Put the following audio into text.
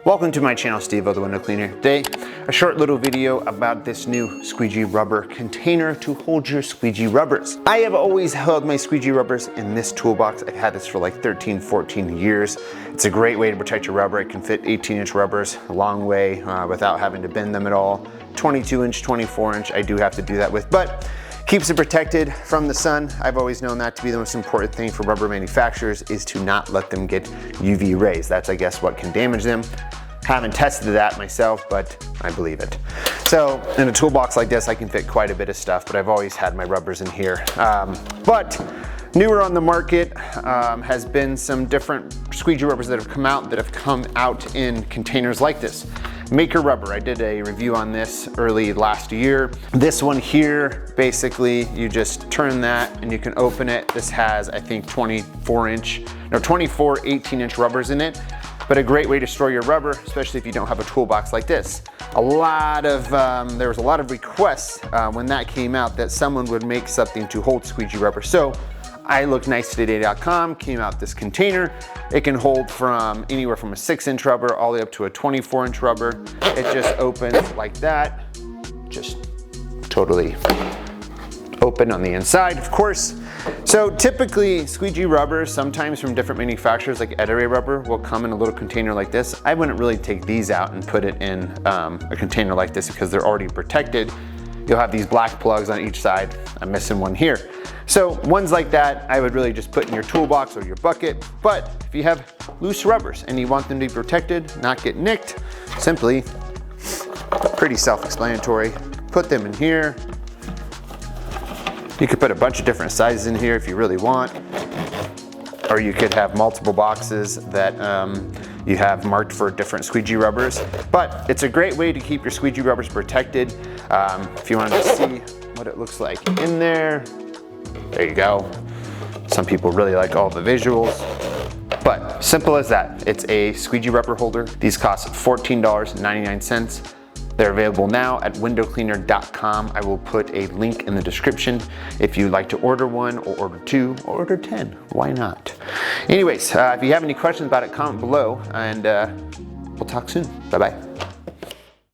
Welcome to my channel, SteveO the Window Cleaner. Today, a short little video about this new squeegee rubber container to hold your squeegee rubbers. I have always held my squeegee rubbers in this toolbox. I've had this for like 13, 14 years. It's a great way to protect your rubber. It can fit 18-inch rubbers a long way without having to bend them at all. 22-inch, 24-inch, I do have to do that with, but keeps it protected from the sun. I've always known that to be the most important thing for rubber manufacturers, is to not let them get UV rays. That's, I guess, what can damage them. Haven't tested that myself, but I believe it. So in a toolbox like this, I can fit quite a bit of stuff, but I've always had my rubbers in here. But newer on the market has been some different squeegee rubbers that have come out in containers like this. Maker Rubber, I did a review on this early last year. This one here, basically, you just turn that and you can open it. This has, I think, 24 18-inch rubbers in it, but a great way to store your rubber, especially if you don't have a toolbox like this. There was a lot of requests when that came out that someone would make something to hold squeegee rubber. So I looked nicetoday.com, came out this container. It can hold from anywhere from a 6-inch rubber all the way up to a 24-inch rubber. It just opens like that, just totally open on the inside, of course. So typically squeegee rubbers, sometimes from different manufacturers like Ederay rubber, will come in a little container like this. I wouldn't really take these out and put it in a container like this because they're already protected. You'll have these black plugs on each side. I'm missing one here. So ones like that, I would really just put in your toolbox or your bucket. But if you have loose rubbers and you want them to be protected, not get nicked, simply, pretty self-explanatory, put them in here. You could put a bunch of different sizes in here if you really want, or you could have multiple boxes that you have marked for different squeegee rubbers. But it's a great way to keep your squeegee rubbers protected. If you wanted to see what it looks like in there, there you go. Some people really like all the visuals, but simple as that. It's a squeegee rubber holder. These cost $14.99. They're available now at windowcleaner.com. I will put a link in the description if you'd like to order one, or order 2, or order 10. Why not? Anyways, if you have any questions about it, comment below, and we'll talk soon. Bye-bye.